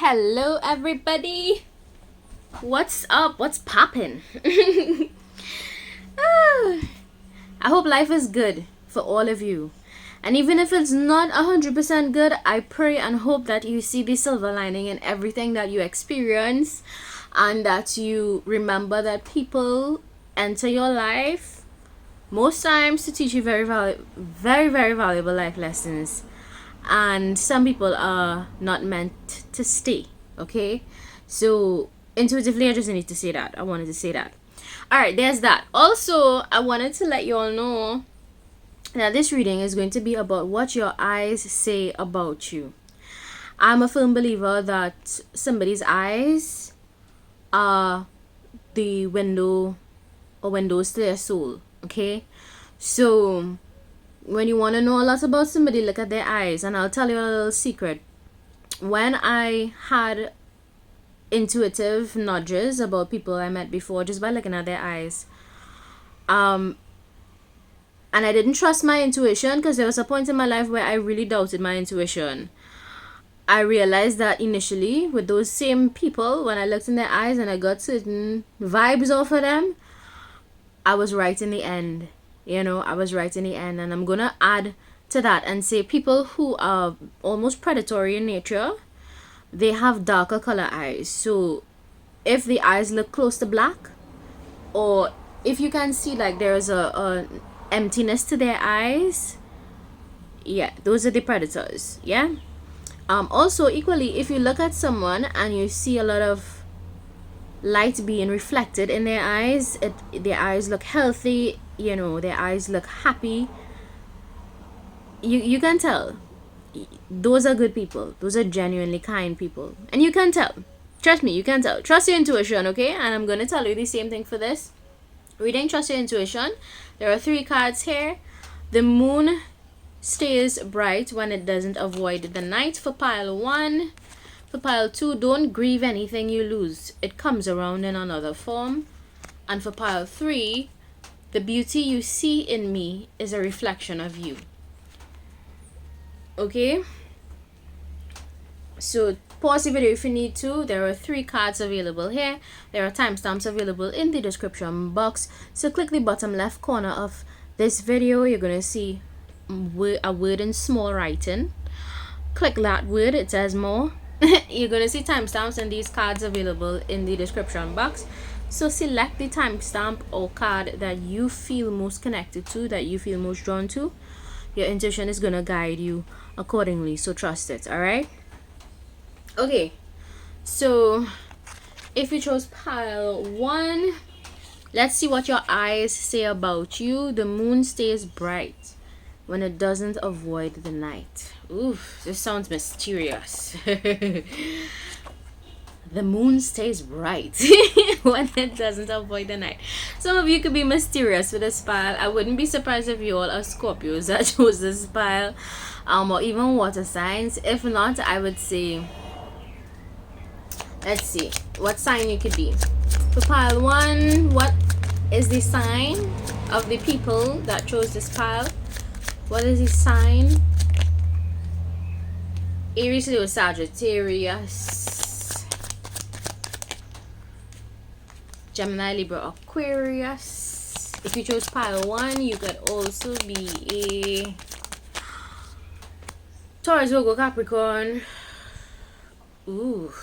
Hello everybody, what's up, what's poppin'? I hope life is good for all of you, and even if it's not 100% good, I pray and hope that you see the silver lining in everything that you experience, and that you remember that people enter your life most times to teach you very valuable life lessons, and some people are not meant to stay. Okay, so intuitively I just need to say that. I wanted to say that. All right, there's that. Also, I wanted to let you all know that this reading is going to be about what your eyes say about you. I'm a firm believer that somebody's eyes are the window or windows to their soul. Okay, so when you want to know a lot about somebody, look at their eyes. And I'll tell you a little secret. When I had intuitive nudges about people I met before just by looking at their eyes, and I didn't trust my intuition, because there was a point in my life where I really doubted my intuition. I realized that initially with those same people, when I looked in their eyes and I got certain vibes off of them, I was right in the end. I was right in the end. And I'm gonna add to that and say people who are almost predatory in nature, they have darker color eyes. So if the eyes look close to black, or if you can see like there's a emptiness to their eyes, yeah, those are the predators. Yeah. Also, equally, if you look at someone and you see a lot of light being reflected in their eyes, their eyes look healthy, their eyes look happy, you can tell those are good people. Those are genuinely kind people, and you can tell. Trust me, you can tell. Trust your intuition. Okay, and I'm gonna tell you the same thing for this reading. Trust your intuition. There are 3 cards here. The moon stays bright when it doesn't avoid the night, for pile 1. For pile 2, don't grieve anything you lose, it comes around in another form. And for pile 3, the beauty you see in me is a reflection of you. Okay, so pause the video if you need to. There are 3 cards available here. There are timestamps available in the description box, so click the bottom left corner of this video. You're gonna see a word in small writing. Click that word, it says more. You're gonna see timestamps and these cards available in the description box, so select the timestamp or card that you feel most connected to, that you feel most drawn to. Your intuition is gonna guide you accordingly, so trust it. All right, okay, so if you chose pile 1, let's see what your eyes say about you. The moon stays bright when it doesn't avoid the night. Oof, this sounds mysterious. The moon stays bright when it doesn't avoid the night. Some of you could be mysterious with this pile. I wouldn't be surprised if you all are Scorpios that chose this pile, or even water signs. If not, I would say, let's see what sign you could be. For pile 1, what is the sign of the people that chose this pile? What is the sign? Aries, Leo, Sagittarius, Gemini, Libra, Aquarius. If you chose pile 1, you could also be a Taurus, Virgo, Capricorn. Ooh.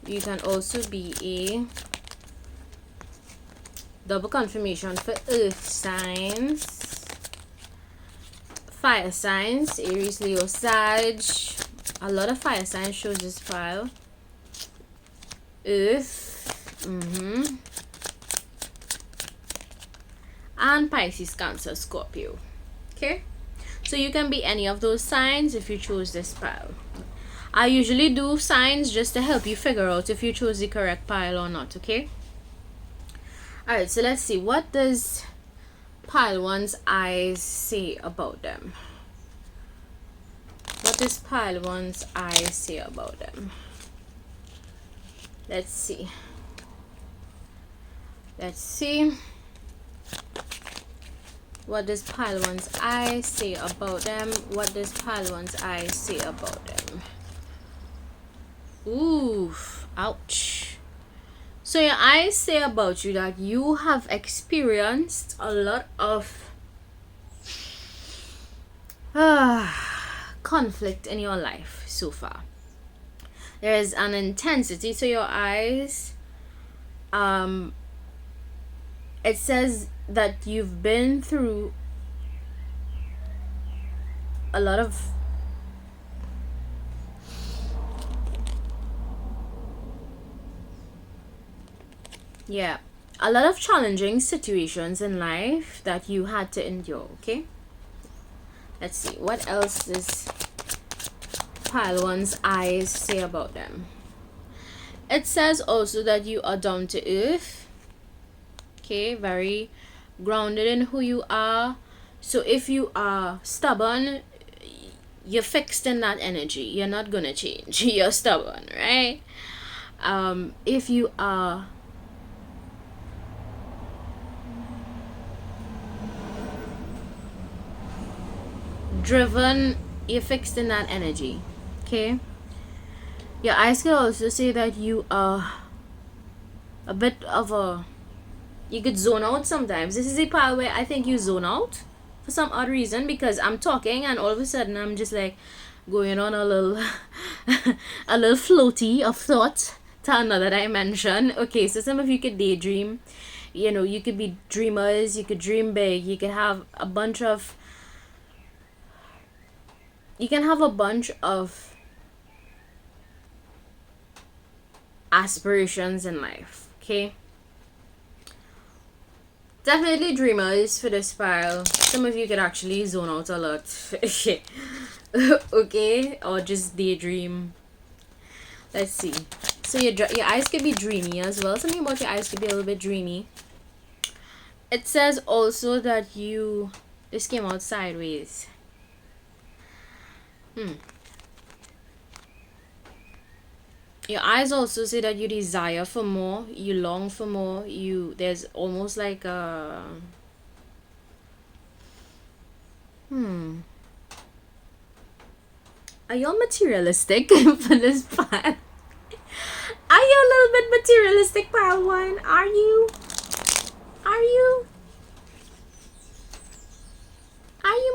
You can also be a double confirmation for earth signs. Fire signs, Aries, Leo, Sag. A lot of fire signs shows this pile. Earth. And Pisces, Cancer, Scorpio. Okay, so you can be any of those signs if you chose this pile. I usually do signs just to help you figure out if you chose the correct pile or not. Okay, alright, so let's see, what does pile 1's eyes say about them? What does pile 1's eyes say about them? Let's see. What does pile 1's eyes say about them? What does pile 1's eyes say about them? Oof. Ouch. So your eyes say about you that you have experienced a lot of conflict in your life so far. There is an intensity to your eyes. It says that you've been through a lot of a lot of challenging situations in life that you had to endure. Okay, let's see what else this pile one's eyes say about them. It says also that you are down to earth. Okay, very grounded in who you are. So if you are stubborn, you're fixed in that energy. You're not gonna change. You're stubborn, right? If you are driven, you're fixed in that energy. Okay, your eyes could also say that you are a bit of a, you could zone out sometimes. This is a part where I think you zone out for some odd reason, because I'm talking and all of a sudden I'm just like going on a little a little floaty of thought to another dimension. Okay, so some of you could daydream. You know, you could be dreamers, you could dream big, you could have a bunch of aspirations in life. Okay, definitely dreamers for this pile. Some of you could actually zone out a lot. Okay, or just daydream. Let's see. So your eyes could be dreamy as well. Something about your eyes could be a little bit dreamy. It says also that this came out sideways. Your eyes also say that you desire for more, you long for more, there's almost like a are y'all materialistic for this part? Are you a little bit materialistic, pile one? Are you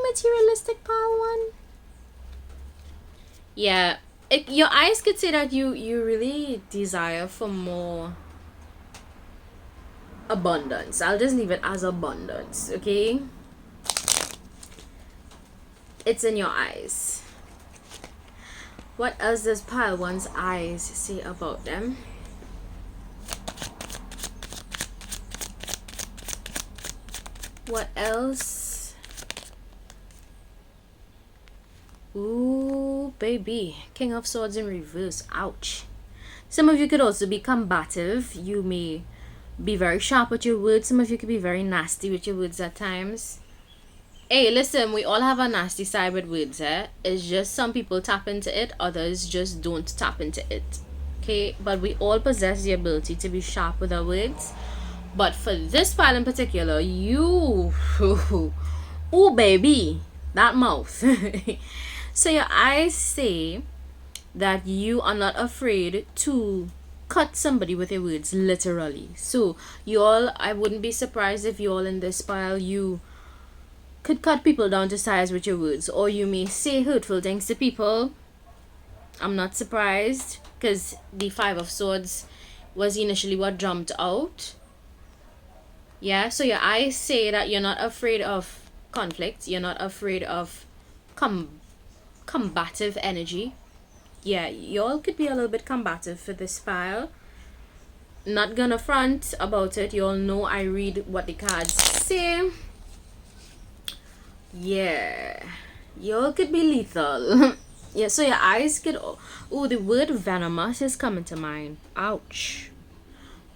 materialistic, pile one? Yeah, your eyes could say that you really desire for more abundance. I'll just leave it as abundance. Okay, it's in your eyes. What else does pile one's eyes say about them? What else? Ooh, baby. King of Swords in reverse. Ouch. Some of you could also be combative. You may be very sharp with your words. Some of you could be very nasty with your words at times. Hey, listen, we all have a nasty side with words, eh? It's just some people tap into it, others just don't tap into it. Okay? But we all possess the ability to be sharp with our words. But for this file in particular, ooh, baby, that mouth. So your eyes say that you are not afraid to cut somebody with your words, literally. So I wouldn't be surprised if you all in this pile, you could cut people down to size with your words, or you may say hurtful things to people. I'm not surprised, because the Five of Swords was initially what jumped out. Yeah, so your eyes say that you're not afraid of conflict, you're not afraid of combative energy. Yeah, y'all could be a little bit combative for this pile. Not gonna front about it. You all know I read what the cards say. Yeah, y'all could be lethal. Yeah, so your eyes could... Oh, the word venomous is coming to mind. Ouch.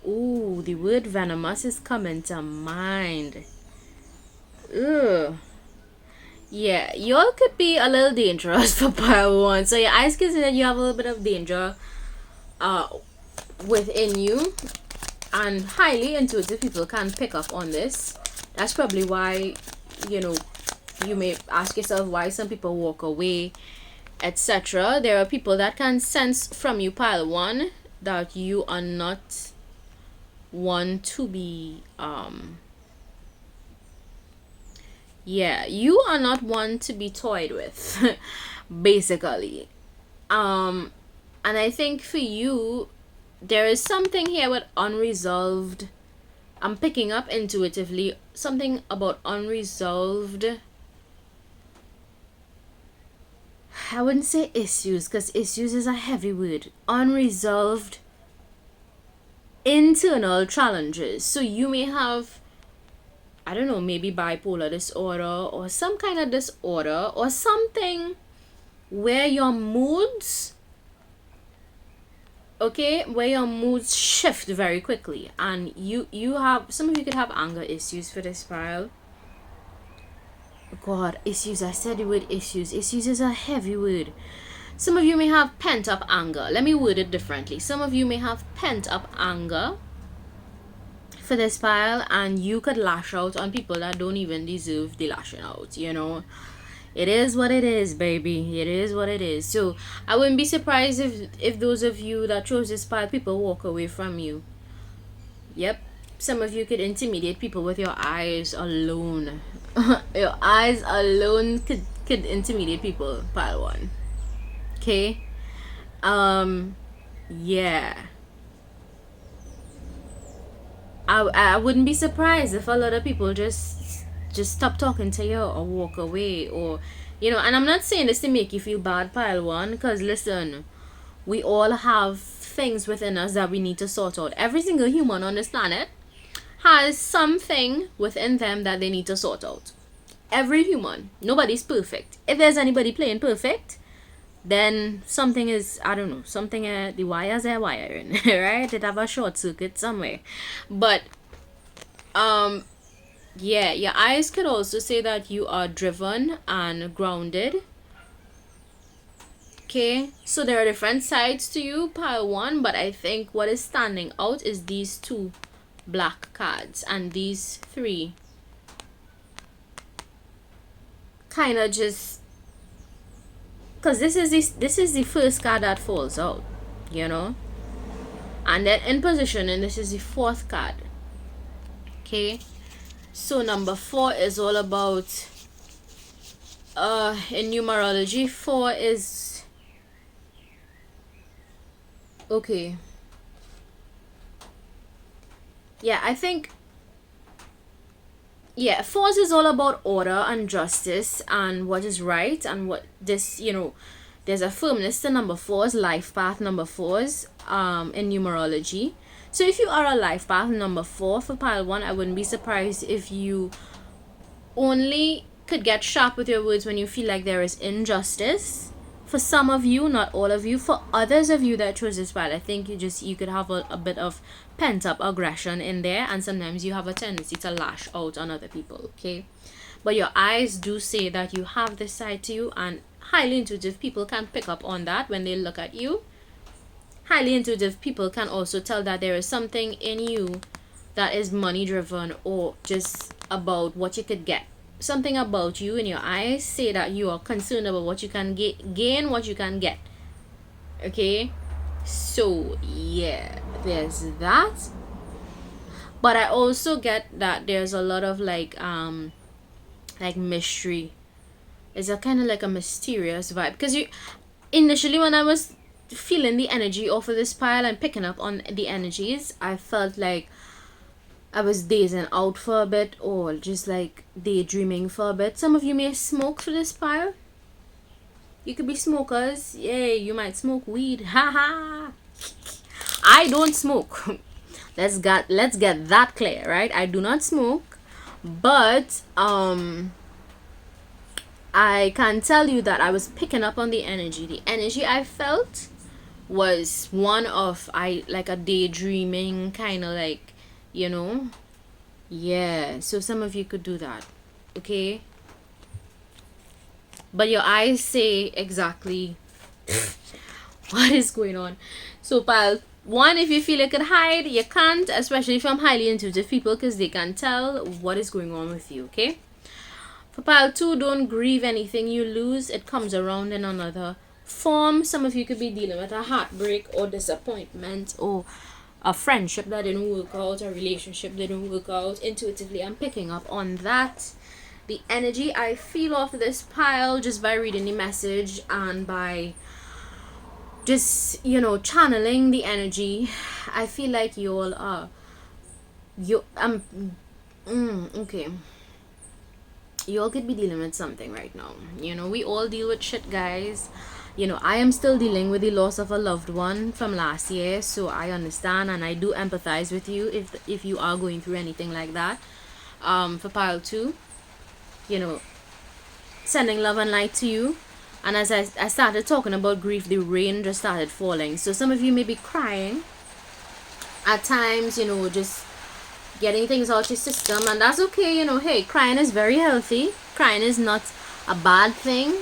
Ooh, the word venomous is coming to mind. Ugh. Yeah, y'all could be a little dangerous for pile one. So your eyes can say that you have a little bit of danger within you. And highly intuitive people can pick up on this. That's probably why, you may ask yourself why some people walk away etc. There are people that can sense from you, pile 1, that you are not one to be you are not one to be toyed with basically. And I think for you there is something here with unresolved. I'm picking up intuitively something about unresolved. I wouldn't say issues, because issues is a heavy word. Unresolved internal challenges. So you may have, I don't know, maybe bipolar disorder or some kind of disorder or something where your moods, where your moods shift very quickly, and you have, some of you could have anger issues for this file. God, issues, I said the word issues. Issues is a heavy word. Some of you may have pent up anger. Let me word it differently. Some of you may have pent up anger for this file, and you could lash out on people that don't even deserve the lashing out, you know. It is what it is, baby. It is what it is. So I wouldn't be surprised if those of you that chose this file, people walk away from you. Yep. Some of you could intimidate people with your eyes alone. Your eyes alone could intimidate people, pile 1. Okay. Yeah. I wouldn't be surprised if a lot of people just stop talking to you or walk away, or, you know. And I'm not saying this to make you feel bad, pile 1, because listen, we all have things within us that we need to sort out. Every single human on this planet has something within them that they need to sort out. Every human. Nobody's perfect. If there's anybody playing perfect, then something is, I don't know, something, the wires are wiring, right? It have a short circuit somewhere. But yeah, your eyes could also say that you are driven and grounded. Okay, so there are different sides to you, pile 1, but I think what is standing out is these 2 black cards, and these 3 kind of just, because this is the first card that falls out, you know, and then in position, and this is the 4th card. Okay, so number 4 is all about in numerology, 4 is okay. Yeah, I think, yeah, 4 is all about order and justice and what is right, and what this, you know, there's a firmness to number 4's life path, number 4's in numerology. So if you are a life path number 4 for pile 1, I wouldn't be surprised if you only could get sharp with your words when you feel like there is injustice. For some of you, not all of you. For others of you that chose this file, I think you could have a bit of pent up aggression in there, and sometimes you have a tendency to lash out on other people, okay? But your eyes do say that you have this side to you, and highly intuitive people can pick up on that when they look at you. Highly intuitive people can also tell that there is something in you that is money driven, or just about what you could get. Something about you in your eyes say that you are concerned about what you can gain, what you can get. Okay, so yeah, there's that. But I also get that there's a lot of like mystery. It's a kind of like a mysterious vibe, because you initially, when I was feeling the energy off of this pile and picking up on the energies, I felt like I was dazing out for a bit, or just like daydreaming for a bit. Some of you may smoke for this pile. You could be smokers. Yay, you might smoke weed. Haha. I don't smoke. Let's get that clear, right? I do not smoke, but I can tell you that I was picking up on the energy. The energy I felt was one of like a daydreaming kind of, like, you know. Yeah, so some of you could do that, okay? But your eyes say exactly what is going on. So pile 1, if you feel you could hide, you can't, especially from highly intuitive people, because they can tell what is going on with you, okay? For pile 2, don't grieve anything you lose. It comes around in another form. Some of you could be dealing with a heartbreak or disappointment, or a friendship that didn't work out, a relationship didn't work out. Intuitively, I'm picking up on that. The energy I feel off this pile just by reading the message and by just, you know, channeling the energy, I feel like you all are, okay, you all could be dealing with something right now. You know, we all deal with shit, guys. You know, I am still dealing with the loss of a loved one from last year, so I understand and I do empathize with you if you are going through anything like that. For pile 2, you know, sending love and light to you. And as I started talking about grief, the rain just started falling. So some of you may be crying at times, you know, just getting things out your system, and that's okay. You know, hey, crying is very healthy. Crying is not a bad thing.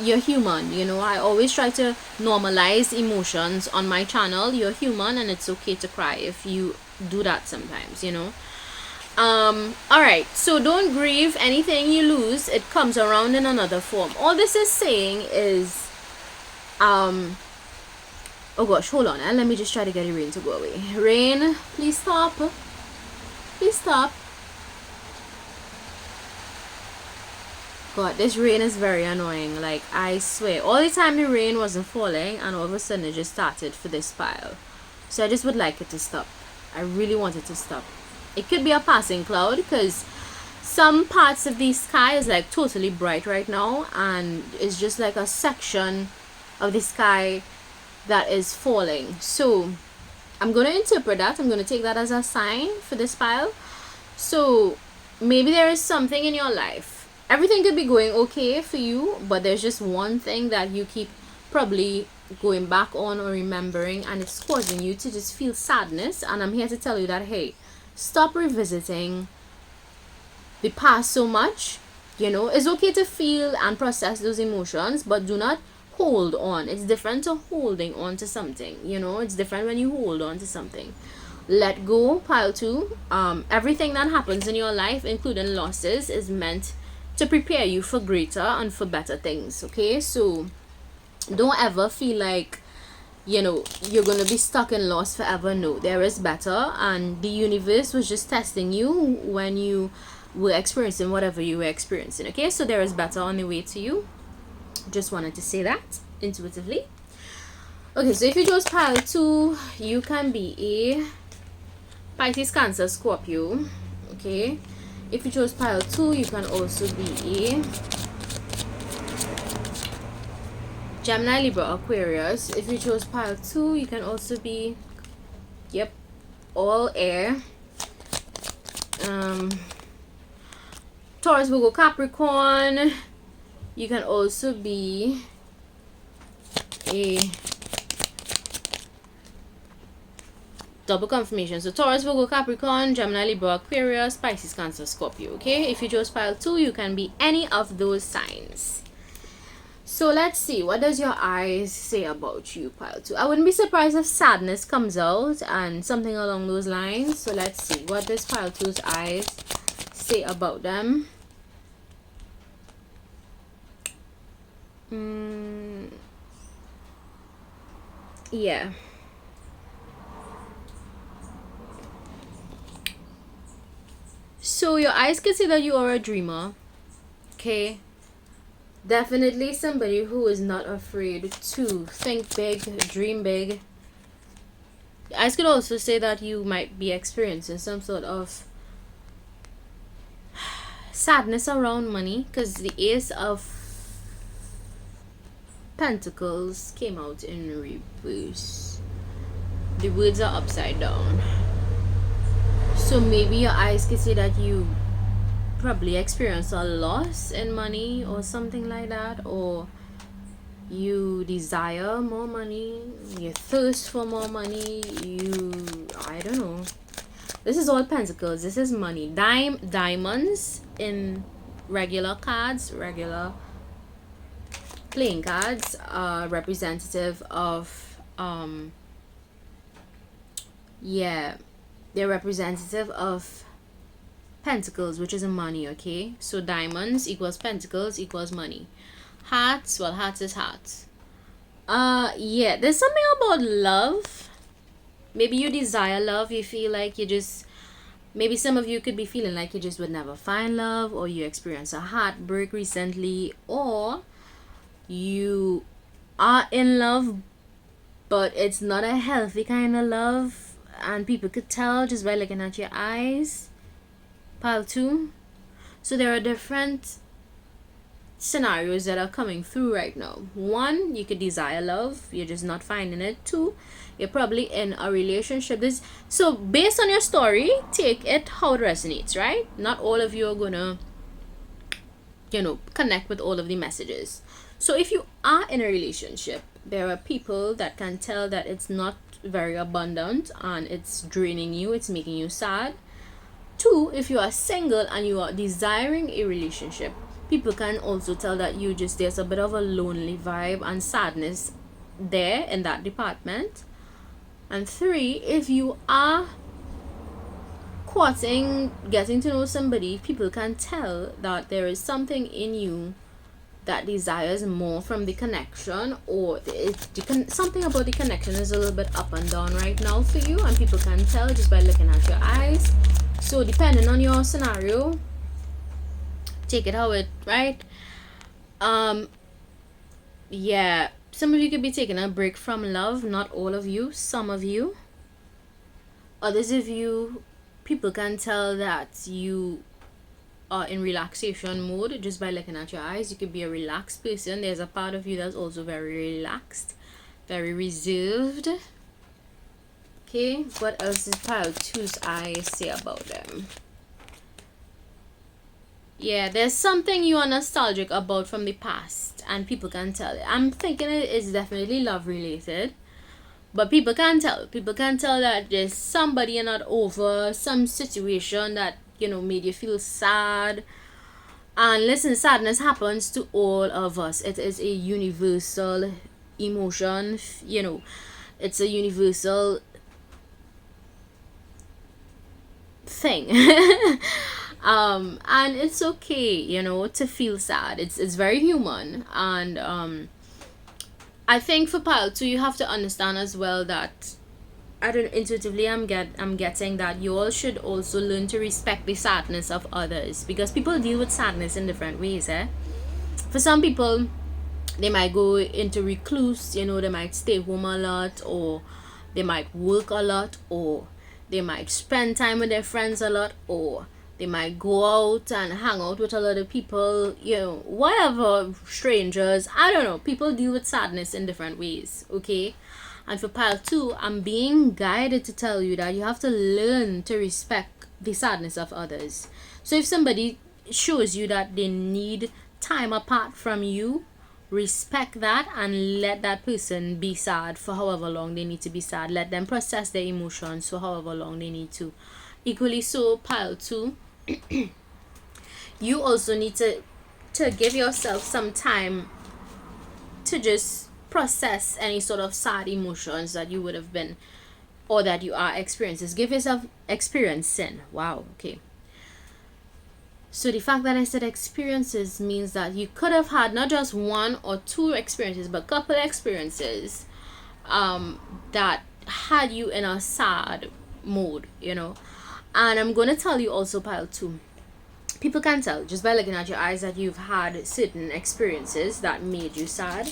You're human, you know. I always try to normalize emotions on my channel. You're human and it's okay to cry if you do that sometimes, you know. Alright, so don't grieve. Anything you lose, it comes around in another form. All this is saying is oh gosh, hold on, let me just try to get the rain to go away. Rain, please stop. Please stop. God, this rain is very annoying. Like, I swear, all the time the rain wasn't falling and all of a sudden it just started for this pile. So I just would like it to stop. I really want it to stop. It could be a passing cloud, because some parts of the sky is like totally bright right now, and it's just like a section of the sky that is falling. So I'm going to interpret that. I'm going to take that as a sign for this pile. So maybe there is something in your life. Everything could be going okay for you, but there's just one thing that you keep probably going back on or remembering, and it's causing you to just feel sadness. And I'm here to tell you that, hey, stop revisiting the past so much. You know, it's okay to feel and process those emotions, but do not hold on. It's different to holding on to something. You know, it's different when you hold on to something. Let go, pile 2. Everything that happens in your life, including losses, is meant to prepare you for greater and for better things. Okay, so don't ever feel like, you know, you're gonna be stuck in loss forever. No, there is better, and the universe was just testing you when you were experiencing whatever you were experiencing. Okay, so there is better on the way to you. Just wanted to say that intuitively. Okay, so if you chose pile 2, you can be a Pisces, Cancer, Scorpio. Okay, if you chose pile 2, you can also be a Gemini, Libra, Aquarius. If you chose pile 2, you can also be, yep, all air. Taurus, Virgo, Capricorn. You can also be a double confirmation. So Taurus, Virgo, Capricorn, Gemini, Libra, Aquarius, Pisces, Cancer, Scorpio. Okay, if you chose pile 2, you can be any of those signs. So let's see, what does your eyes say about you, pile 2? I wouldn't be surprised if sadness comes out and something along those lines. So let's see, what does pile 2's eyes say about them? Yeah. So your eyes can say that you are a dreamer. Okay. Definitely somebody who is not afraid to think big, dream big. Your eyes could also say that you might be experiencing some sort of sadness around money, because the Ace of Pentacles came out in reverse. The words are upside down. So maybe your eyes could say that you probably experience a loss in money or something like that, or you desire more money, you thirst for more money, I don't know. This is all pentacles. This is money. Diamonds in regular cards, regular playing cards, are representative of they're representative of pentacles, which is a money. Okay, so diamonds equals pentacles equals money. Hearts, well, hearts is hearts. Yeah, there's something about love. Maybe you desire love, you feel like you just, maybe some of you could be feeling like you just would never find love, or you experienced a heartbreak recently, or you are in love, but it's not a healthy kind of love, and people could tell just by looking at your eyes. Pile 2. So there are different scenarios that are coming through right now. 1, you could desire love, you're just not finding it. 2, you're probably in a relationship. So based on your story, take it how it resonates, right? Not all of you are gonna connect with all of the messages. So if you are in a relationship, there are people that can tell that it's not very abundant and it's draining you, it's making you sad. 2, if you are single and you are desiring a relationship, people can also tell that there's a bit of a lonely vibe and sadness there in that department. And 3, if you are courting, getting to know somebody, people can tell that there is something in you that desires more from the connection, or something about the connection is a little bit up and down right now for you, and people can tell just by looking at your eyes. So depending on your scenario, take it how it, right? Yeah, some of you could be taking a break from love. Not all of you, some of you. Others of you, people can tell that you are in relaxation mode just by looking at your eyes. You could be a relaxed person. There's a part of you that's also very relaxed, very reserved. Okay, what else does pile 2's eyes say about them? Yeah, there's something you are nostalgic about from the past, and people can tell it. I'm thinking it is definitely love related, but people can tell. People can tell that there's somebody you're not over, some situation that made you feel sad. And listen, sadness happens to all of us. It is a universal emotion. It's a universal thing. And it's okay, to feel sad. It's very human. And I think for pile 2, you have to understand as well that intuitively I'm getting that you all should also learn to respect the sadness of others, because people deal with sadness in different ways. For some people, they might go into recluse, they might stay home a lot, or they might work a lot, or they might spend time with their friends a lot, or they might go out and hang out with a lot of people, whatever, strangers, I don't know. People deal with sadness in different ways, okay? And for pile 2, I'm being guided to tell you that you have to learn to respect the sadness of others. So if somebody shows you that they need time apart from you, respect that and let that person be sad for however long they need to be sad. Let them process their emotions for however long they need to. Equally so, pile 2, you also need to give yourself some time to just process any sort of sad emotions that you would have been, or that you are experiencing. Give yourself experiencing. Wow, okay. So the fact that I said experiences means that you could have had not just 1 or 2 experiences, but couple experiences that had you in a sad mode, And I'm going to tell you also, pile 2, people can tell just by looking at your eyes that you've had certain experiences that made you sad.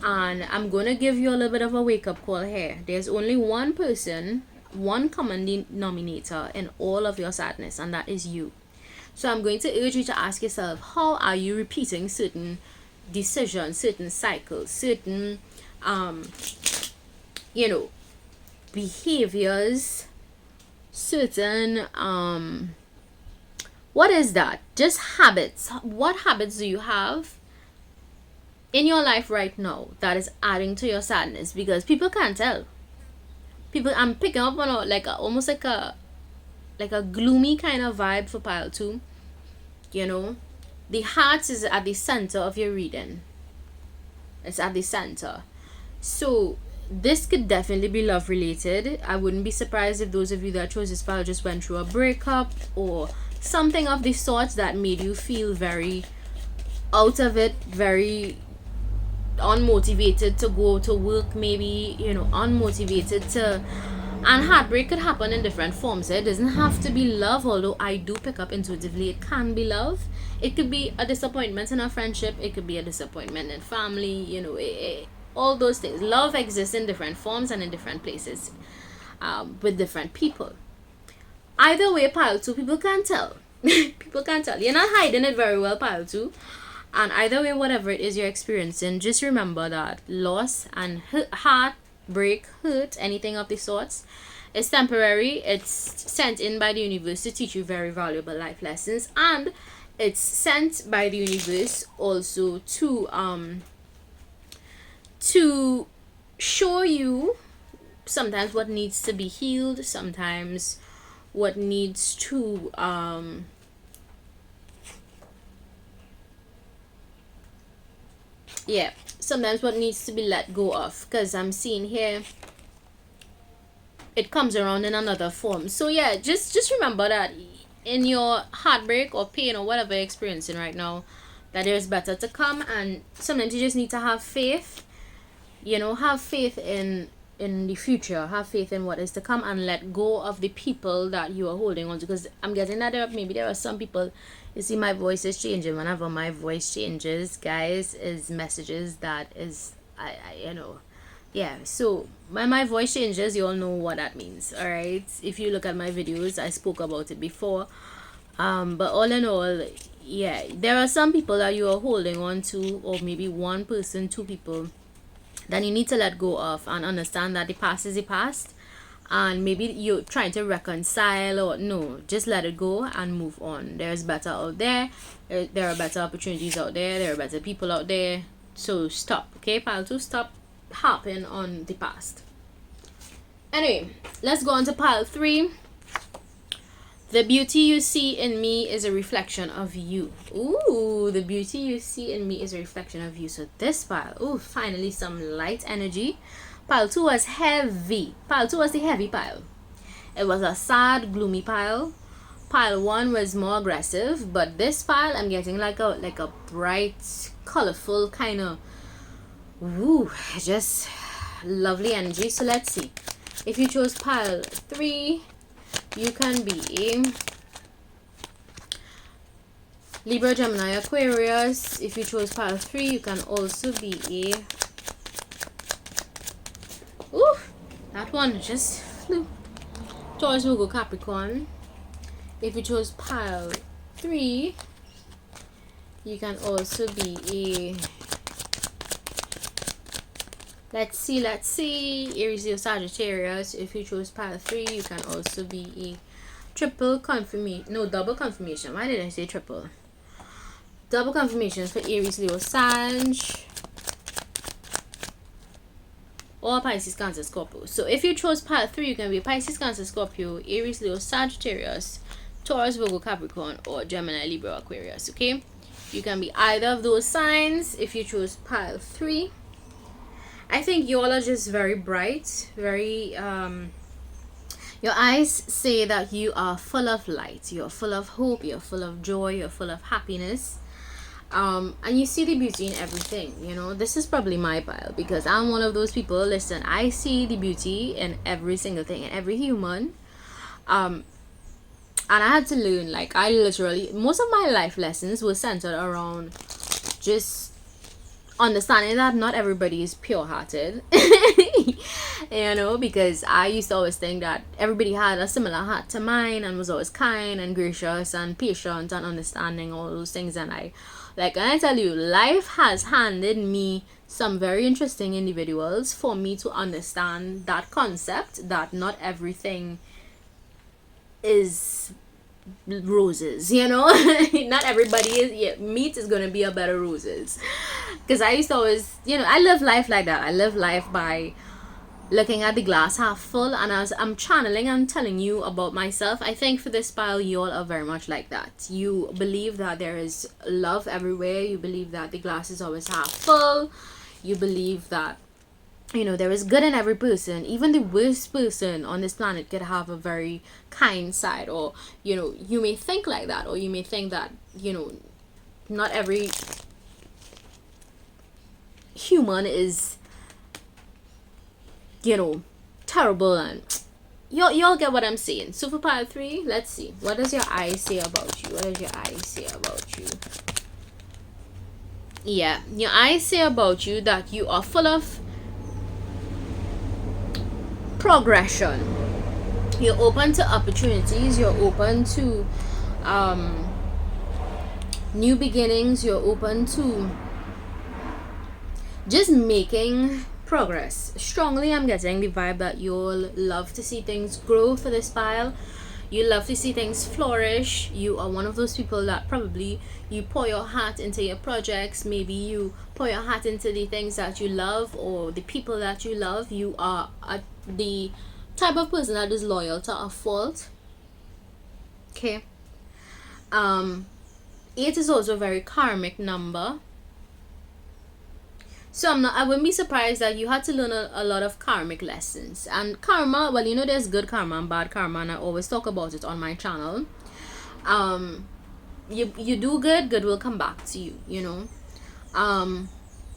And I'm going to give you a little bit of a wake-up call here. There's only one person, one common denominator in all of your sadness, and that is you. So I'm going to urge you to ask yourself, how are you repeating certain decisions, certain cycles, certain, behaviors, certain, what is that? Just habits. What habits do you have in your life right now that is adding to your sadness? Because people can't tell. I'm picking up on almost like a gloomy kind of vibe for pile 2. The heart is at the center of your reading. It's at the center. So this could definitely be love related. I wouldn't be surprised if those of you that chose this file just went through a breakup or something of the sort that made you feel very out of it, very unmotivated to go to work, maybe, you know, unmotivated to. And heartbreak could happen in different forms. It doesn't have to be love, although I do pick up intuitively it can be love. It could be a disappointment in a friendship, it could be a disappointment in family, you know, all those things. Love exists in different forms and in different places, with different people. Either way, pile 2, people can tell. People can tell. You're not hiding it very well, pile 2. And either way, whatever it is you're experiencing, just remember that loss and heartbreak, hurt, anything of the sorts, is temporary. It's sent in by the universe to teach you very valuable life lessons, and it's sent by the universe also to show you sometimes what needs to be healed, sometimes what needs to sometimes what needs to be let go of, because I'm seeing here it comes around in another form. So yeah, just remember that in your heartbreak or pain or whatever you're experiencing right now, that there's better to come, and sometimes you just need to have faith, you know, have faith in the future, have faith in what is to come, and let go of the people that you are holding on to. Because I'm getting that there are some people, you see my voice is changing. Whenever my voice changes, guys, is messages that is I you know, yeah. So when my voice changes, you all know what that means. All right, if you look at my videos, I spoke about it before. But all in all, yeah, there are some people that you are holding on to, or maybe one person, two people, then you need to let go of and understand that the past is the past, and maybe you're trying to reconcile, or no, just let it go and move on. There's better out there. There are better opportunities out there. There are better people out there. So stop, okay, pile 2, stop harping on the past. Anyway, let's go on to pile 3. The beauty you see in me is a reflection of you. Ooh, the beauty you see in me is a reflection of you. So this pile, ooh, finally some light energy. Pile 2 was heavy. Pile 2 was the heavy pile. It was a sad, gloomy pile. Pile 1 was more aggressive, but this pile I'm getting like a bright, colorful kind of, ooh, just lovely energy. So let's see. If you chose pile 3, you can be Libra, Gemini, Aquarius. If you chose pile 3, you can also be ooh, that one just flew. Taurus, Virgo, Capricorn. If you chose pile 3, you can also be let's see, Aries, Leo, Sagittarius. If you chose pile 3, you can also be a triple confirmation. No, double confirmation. Why did I say triple? Double confirmations for Aries, Leo, Sag, or Pisces, Cancer, Scorpio. So if you chose pile 3, you can be Pisces, Cancer, Scorpio, Aries, Leo, Sagittarius, Taurus, Virgo, Capricorn, or Gemini, Libra, Aquarius. Okay, you can be either of those signs if you chose pile 3. I think you all are just very bright, very your eyes say that you are full of light, you're full of hope, you're full of joy, you're full of happiness, and you see the beauty in everything. You know, this is probably my pile, because I'm one of those people. Listen, I see the beauty in every single thing, in every human, and I had to learn, like, I literally, most of my life lessons were centered around just understanding that not everybody is pure-hearted. You know, because I used to always think that everybody had a similar heart to mine and was always kind and gracious and patient and understanding, all those things. And I tell you, life has handed me some very interesting individuals for me to understand that concept, that not everything is roses, you know. Not everybody is, yeah, meat is gonna be a better roses. Because I used to always, you know, I live life like that. I live life by looking at the glass half full, and as I'm channeling and telling you about myself, I think for this pile, you all are very much like that. You believe that there is love everywhere. You believe that the glass is always half full. You believe that, you know, there is good in every person. Even the worst person on this planet could have a very kind side, or, you know, you may think like that, or you may think that, you know, not every human is, you know, terrible, and y'all get what I'm saying. So for pile 3, let's see. What does your eye say about you? What does your eye say about you? Yeah, your eyes say about you that you are full of progression. You're open to opportunities. You're open to new beginnings. You're open to just making progress. Strongly, I'm getting the vibe that you'll love to see things grow for this pile. You love to see things flourish. You are one of those people that probably you pour your heart into your projects. Maybe you pour your heart into the things that you love or the people that you love. You are the type of person that is loyal to a fault. Okay. 8 is also a very karmic number. So I wouldn't be surprised that you had to learn a lot of karmic lessons. And karma, well, you know, there's good karma and bad karma, and I always talk about it on my channel. You do good, good will come back to you, you know.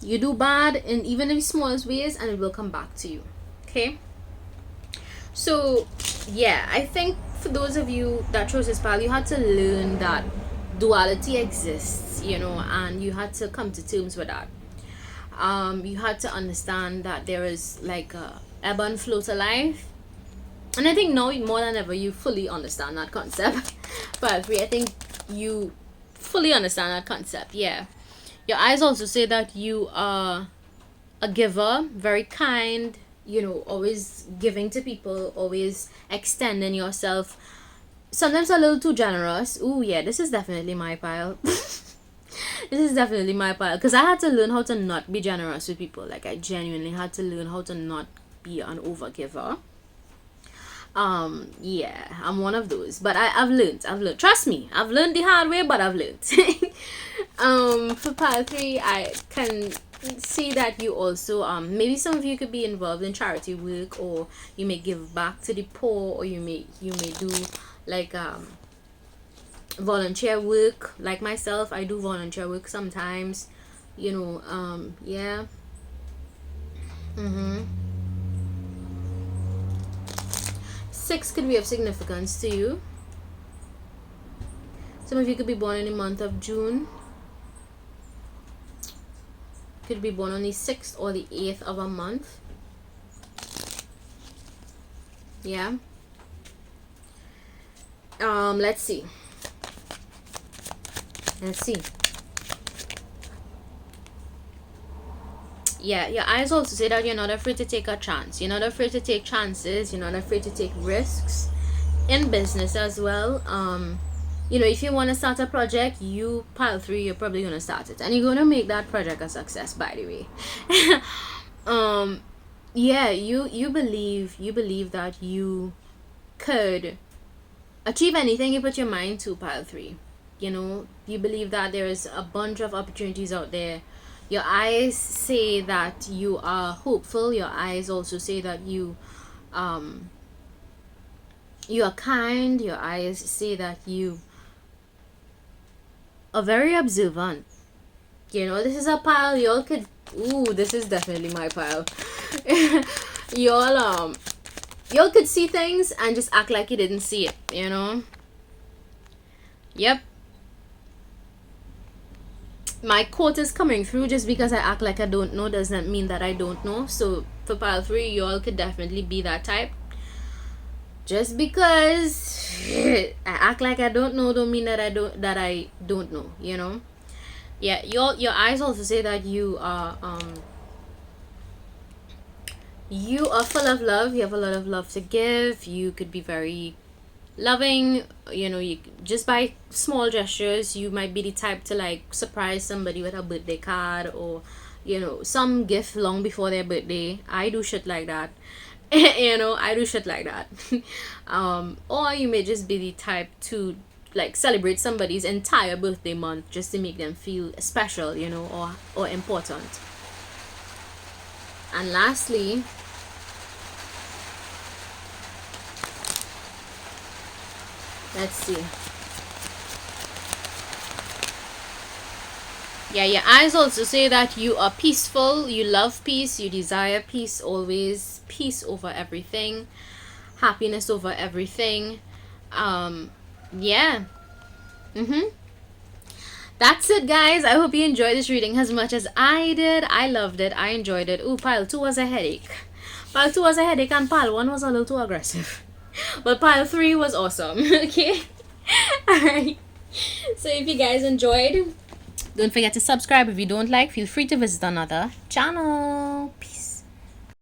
You do bad in even in the smallest ways, and it will come back to you. Okay. So yeah, I think for those of you that chose this pile, you had to learn that duality exists, you know, and you had to come to terms with that. You had to understand that there is like a ebb and flow to life, and I think now more than ever you fully understand that concept. But I think you fully understand that concept. Yeah, your eyes also say that you are a giver, very kind, you know, always giving to people, always extending yourself, sometimes a little too generous. Ooh, yeah, this is definitely my pile. This is definitely my pile, because I had to learn how to not be generous with people. Like, I genuinely had to learn how to not be an overgiver. Yeah, I'm one of those, but I've learned, trust me, I've learned the hard way, but I've learned. For pile 3, I can see that you also maybe some of you could be involved in charity work, or you may give back to the poor, or you may do like volunteer work. Like myself, I do volunteer work sometimes, you know. Yeah. 6 could be of significance to you. Some of you could be born in the month of June. Could be born on the 6th or the 8th of a month. Yeah. Let's see. Yeah, your eyes also say that you're not afraid to take a chance. You're not afraid to take chances. You're not afraid to take risks in business as well. You know, if you want to start a project, you pile 3, you're probably going to start it, and you're going to make that project a success, by the way. Yeah, you believe that you could achieve anything you put your mind to, pile 3. You know, you believe that there is a bunch of opportunities out there. Your eyes say that you are hopeful. Your eyes also say that you are kind. Your eyes say that you are very observant. You know, this is a pile y'all could, ooh, this is definitely my pile. Y'all could see things and just act like you didn't see it, you know. Yep. My quote is coming through. Just because I act like I don't know doesn't mean that I don't know. So for pile 3, y'all could definitely be that type. Just because I act like I don't know don't mean that I don't know, you know. Yeah, your eyes also say that you are full of love. You have a lot of love to give. You could be very loving, you know. You just by small gestures, you might be the type to like surprise somebody with a birthday card, or you know, some gift long before their birthday. I do shit like that. You know, I do shit like that. Or you may just be the type to like celebrate somebody's entire birthday month just to make them feel special, you know, or important. And lastly, let's see. Yeah, your eyes also say that you are peaceful, you love peace, you desire peace always, peace over everything, happiness over everything. Yeah. That's it, guys. I hope you enjoyed this reading as much as I did. I loved it. I enjoyed it. Ooh, pile 2 was a headache. Pile 2 was a headache and pile 1 was a little too aggressive. But pile 3 was awesome. Okay? Alright. So if you guys enjoyed, don't forget to subscribe. If you don't like, feel free to visit another channel. Peace.